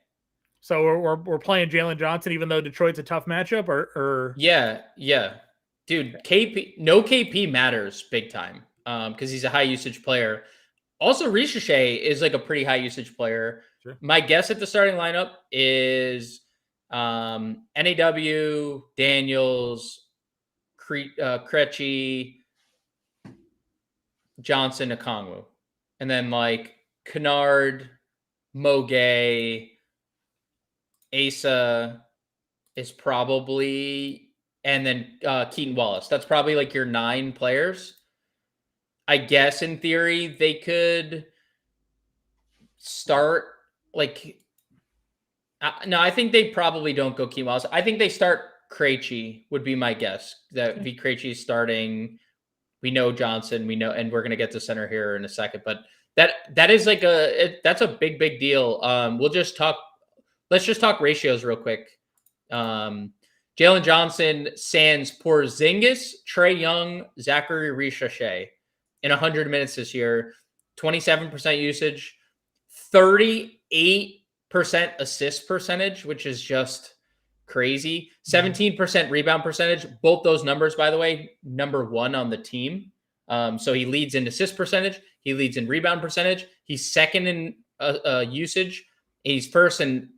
So we're playing Jalen Johnson, even though Detroit's a tough matchup, or yeah. Dude, KP matters big time because he's a high usage player. Also, Ricochet is like a pretty high usage player. Sure. My guess at the starting lineup is NAW, Daniels, Krejci, Johnson, Okongwu. And then like Kennard, Moget, Asa is probably, and then Keaton Wallace. That's probably like your 9 players. I guess in theory they could start like no, I think they probably don't go Keaton Wallace. I think they start Krejci would be my guess. That V Krejci starting. We know Johnson, we know, and we're gonna get to center here in a second, but that is like that's a big deal. Let's just talk ratios real quick. Jalen Johnson, sans Porzingis, Trae Young, Zachary Richardson in 100 minutes this year. 27% usage, 38% assist percentage, which is just crazy. 17% rebound percentage. Both those numbers, by the way, number 1 on the team. So he leads in assist percentage. He leads in rebound percentage. He's second in usage. He's first in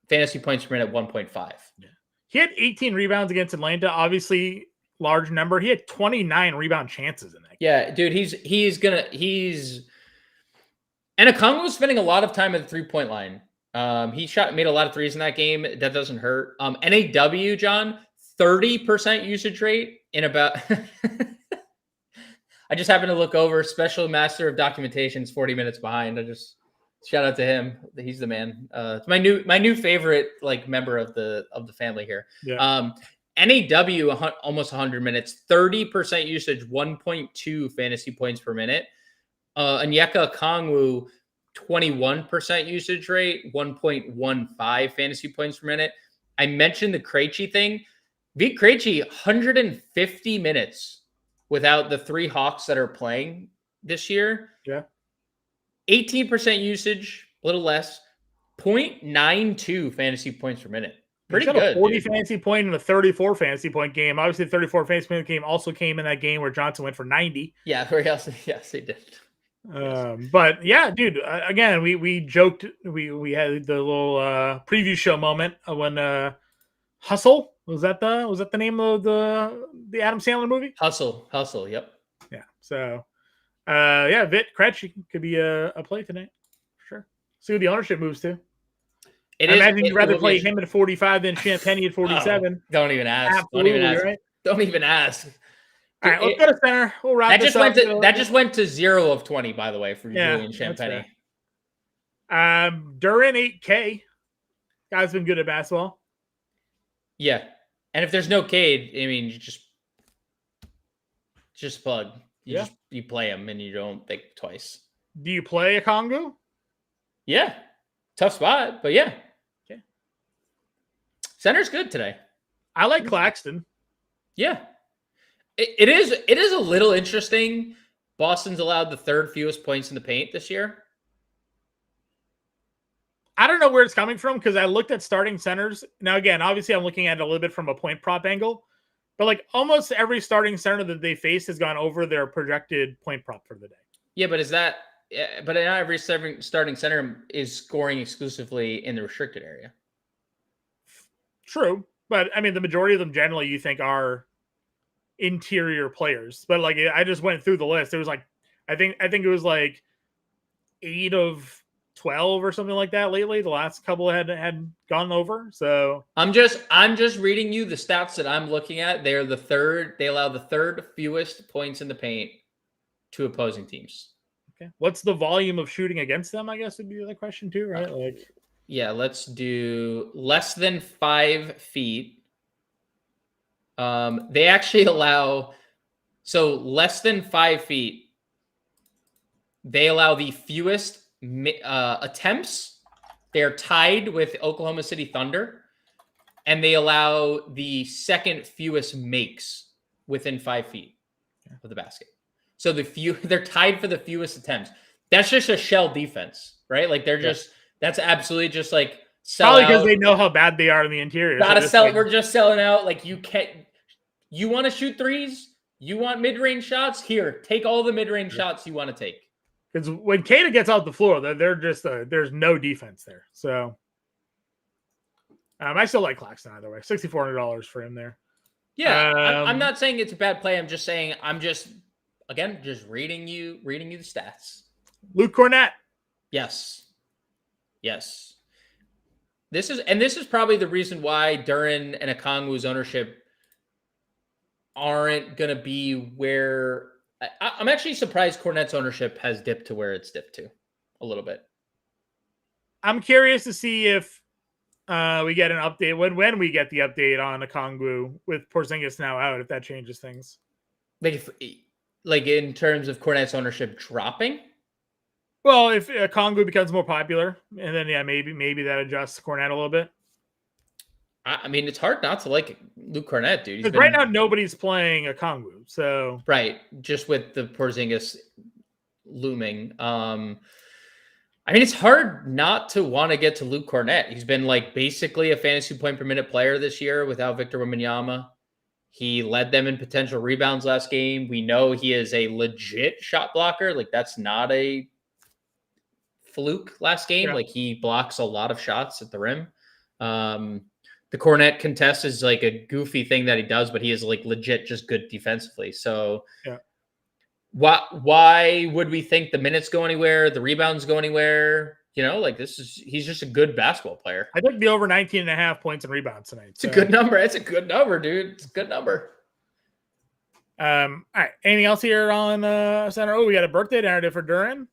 fantasy points per minute, 1.5. Yeah. He had 18 rebounds against Atlanta. Obviously, large number. He had 29 rebound chances in that game. Yeah, dude, and Okongwu was spending a lot of time at the 3-point line. He made a lot of threes in that game. That doesn't hurt. NAW, John, 30% usage rate in about. I just happened to look over. Special master of documentation's 40 minutes behind. I just shout out to him. He's the man. It's my new favorite member of the family here. Yeah. NAW almost 100 minutes, 30% usage, 1.2 fantasy points per minute. Onyeka Okongwu, 21% usage rate, 1.15 fantasy points per minute. I mentioned the Krejci thing. Vit Krejci, 150 minutes without the 3 Hawks that are playing this year. Yeah. 18% usage, a little less, 0.92 fantasy points per minute. Pretty good. A 40 fantasy point and a 34 fantasy point game. Obviously, the 34 fantasy point game also came in that game where Johnson went for 90. Yeah, yes, he did. But yeah, dude. Again, we joked. We had the little preview show moment when Hustle was that the name of the Adam Sandler movie? Hustle. Yep. Yeah. So, yeah, Vit Krejci could be a play tonight for sure. See what the ownership moves to. I imagine you'd rather play him at 45 than Champagny at 47. Don't even ask. Absolutely, right? Don't even ask. All right, let's go to center. We'll wrap this up. That just went to 0 of 20, by the way, for Julian Champagny. Duran 8K. Guy's been good at basketball. Yeah. And if there's no Cade, I mean, you just plug. You play him and you don't think twice. Do you play a Okongwu? Yeah. Tough spot, but yeah. Okay. Center's good today. I like Claxton. Yeah. It is a little interesting. Boston's allowed the 3rd fewest points in the paint this year. I don't know where it's coming from because I looked at starting centers. Now, again, obviously I'm looking at it a little bit from a point prop angle, but almost every starting center that they face has gone over their projected point prop for the day. Yeah, but not every starting center is scoring exclusively in the restricted area. True. But I mean, the majority of them generally you think are interior players. But I just went through the list. There was I think it was 8 of 12 or something like that lately. The last couple had gone over. So I'm just reading you the stats that I'm looking at. They allow the 3rd fewest points in the paint to opposing teams. Okay. What's the volume of shooting against them, I guess would be the other question too, right? Yeah, let's do less than 5 feet. They actually allow, so less than 5 feet, they allow the fewest attempts. They're tied with Oklahoma City Thunder, and they allow the 2nd fewest makes within 5 feet of the basket. So they're tied for the fewest attempts. That's just a shell defense, right? That's absolutely just sell probably out. because they know how bad they are in the interior. Gotta sell. We're just selling out. You want to shoot threes? You want mid-range shots? Here, take all the mid-range shots you want to take. Because when Kada gets out the floor, they're just there's no defense there. So I still like Claxton either way. $6,400 for him there. Yeah, I'm not saying it's a bad play. I'm just saying just reading you the stats. Luke Cornett. Yes. This is probably the reason why Duran and Okongwu's ownership aren't going to be where I'm actually surprised Cornett's ownership has dipped to where it's dipped to a little bit. I'm curious to see if we get an update when we get the update on Okongwu with Porzingis now out, if that changes things. Like in terms of Cornett's ownership dropping? Well, if Okongwu becomes more popular, and then maybe that adjusts Cornett a little bit. I mean, it's hard not to like Luke Cornett, dude. Because right now nobody's playing a Kongwu, so right, just with the Porzingis looming. I mean, it's hard not to want to get to Luke Cornett. He's been like basically a fantasy point per minute player this year without Victor Wembanyama. He led them in potential rebounds last game. We know he is a legit shot blocker. Like, that's not a fluke last game. Yeah. Like, he blocks a lot of shots at the rim. The Cornett contest is like a goofy thing that he does, but he is like legit just good defensively. So yeah. Why would we think the minutes go anywhere, the rebounds go anywhere? You know, like he's just a good basketball player. I took the over 19.5 points and rebounds tonight. It's a good number. It's a good number, dude. It's a good number. All right. Anything else here on center? Oh, we got a birthday dinner for Duran.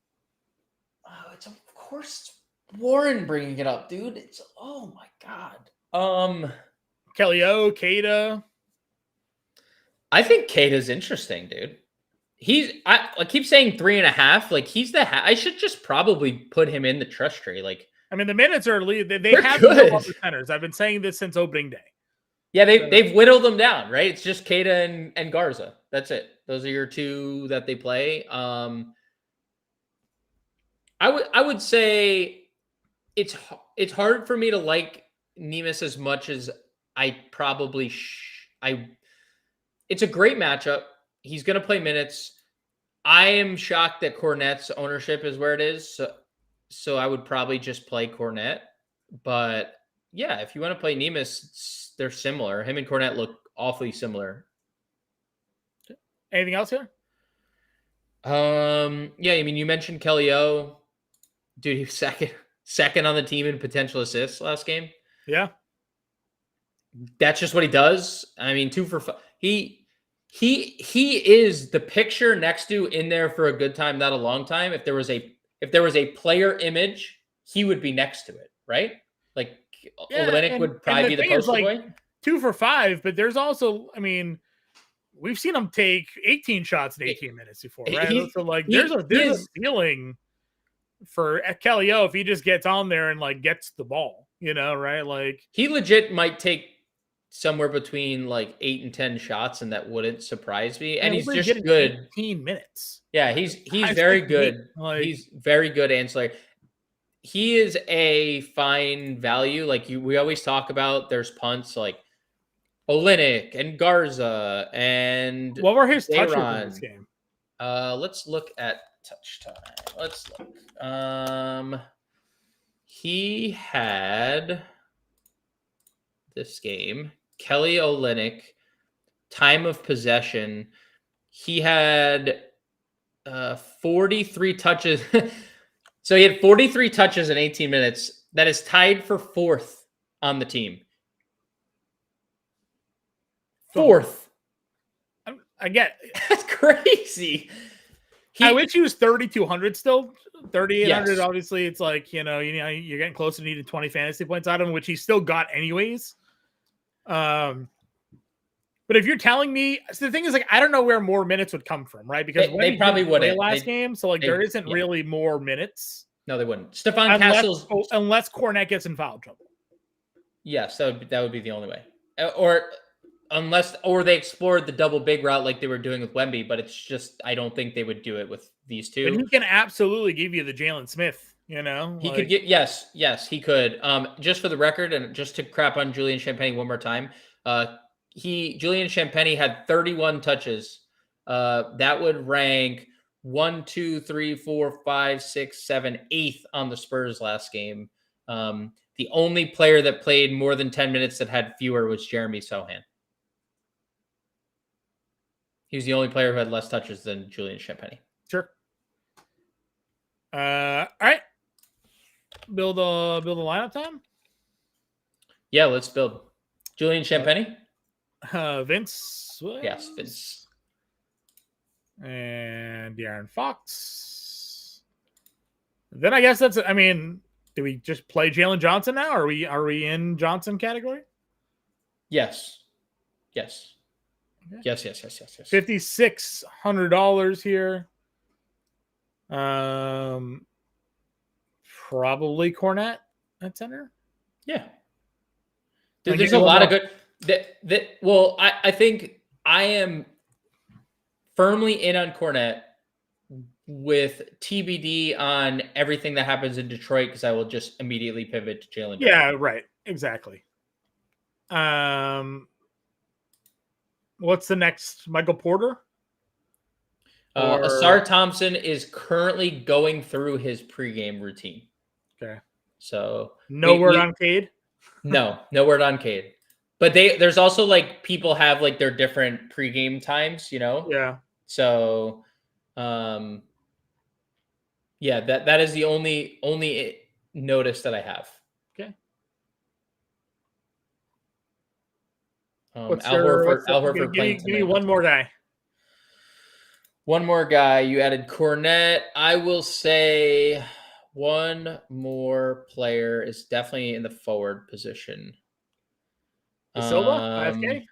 Oh, it's of course Warren bringing it up, dude. It's oh my god. Kelly O, Kada. I think Kata's interesting, dude. I keep saying 3.5. Like he's I should just probably put him in the trust tree. Like, I mean, the minutes are they have good. No other centers. I've been saying this since opening day. Yeah, they've whittled them down, right? It's just Kada and Garza. That's it. Those are your two that they play. I would say it's hard for me to like Nemus as much as I probably it's a great matchup. He's going to play minutes. I am shocked that Cornett's ownership is where it is. So I would probably just play Cornett. But yeah, if you want to play Nemus, they're similar. Him and Cornett look awfully similar. Anything else here? Yeah, I mean, you mentioned Kelly O. Dude, he was second on the team in potential assists last game. Yeah. That's just what he does. I mean, 2 for 5. He is the picture next to in there for a good time, not a long time. If there was a player image, he would be next to it, right? Like Olynyk would probably be the poster boy. 2 for 5, but there's also, I mean, we've seen him take 18 shots in 18 minutes before, right? So like, there's a ceiling for Kelly O if he just gets on there and like gets the ball, you know, right? Like he legit might take somewhere between like 8 and 10 shots, and that wouldn't surprise me. And he's just good. 18 minutes. Yeah, he's very good. He's very good ancillary. He is a fine value. Like we always talk about. There's punts like Olynyk and Garza and what were his touches in this game? Let's look at touch time. Let's look. He had this game. Kelly Olynyk, time of possession. He had 43 touches. So he had 43 touches in 18 minutes. That is tied for 4th on the team. 4th. I get that's crazy. I wish he was 3,200 still. 3,800. Yes. Obviously, it's like you're getting close to needing 20 fantasy points out of him, which he still got anyways. But if you're telling me, so the thing is, like, I don't know where more minutes would come from, right? Because they probably wouldn't last game, so like there isn't really more minutes. No, they wouldn't. Stephon Castle's unless Cornett gets in foul trouble. Yes, that would be the only way, or they explored the double big route like they were doing with Wemby. But it's just I don't think they would do it with these two. And he can absolutely give you the Jalen Smith. You know, he could get yes, he could. Just for the record, and just to crap on Julian Champagnie one more time, Julian Champagnie had 31 touches. That would rank 1, 2, 3, 4, 5, 6, 7, 8th on the Spurs last game. The only player that played more than 10 minutes that had fewer was Jeremy Sohan. He was the only player who had less touches than Julian Champagnie. Sure. All right. Build a lineup time. Yeah, let's build. Julian Champagnie. Vince. Yes, Vince. And De'Aaron Fox. Then I guess that's. I mean, do we just play Jalen Johnson now? Are we in Johnson category? Yes. Yes. Okay. Yes. $5,600 here. Probably Cornett at center. Yeah. There's a lot of good. Well, I think I am firmly in on Cornette with TBD on everything that happens in Detroit because I will just immediately pivot to Jalen. Yeah, right. Exactly. What's the next? Michael Porter? Asar Thompson is currently going through his pregame routine. Okay. So no word on Cade? No word on Cade. But there's also like people have like their different pregame times, Yeah. So yeah, that is the only notice that I have. Okay. Al Horford playing give me one more guy. One more guy. You added Cornette. I will say one more player is definitely in the forward position. Silva, 5K?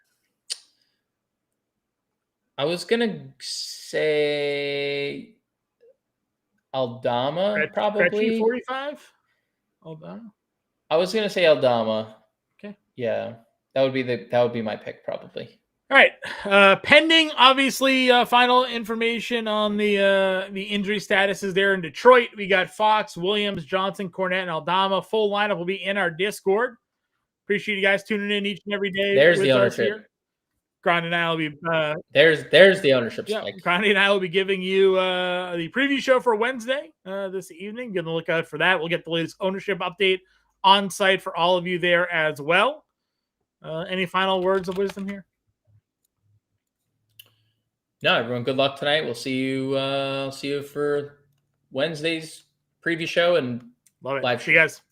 I was gonna say Aldama, probably 45. Aldama. I was gonna say Aldama. Okay. Yeah, that would be my pick probably. All right. Pending, obviously, final information on the injury statuses there in Detroit. We got Fox, Williams, Johnson, Cornette, and Aldama. Full lineup will be in our Discord. Appreciate you guys tuning in each and every day. There's the ownership. Grant and I will be there's the ownership spike. Grant and I will be giving you the preview show for Wednesday this evening. Get a look out for that. We'll get the latest ownership update on site for all of you there as well. Any final words of wisdom here? No, everyone. Good luck tonight. We'll see you for Wednesday's preview show and Love it. live. See you guys.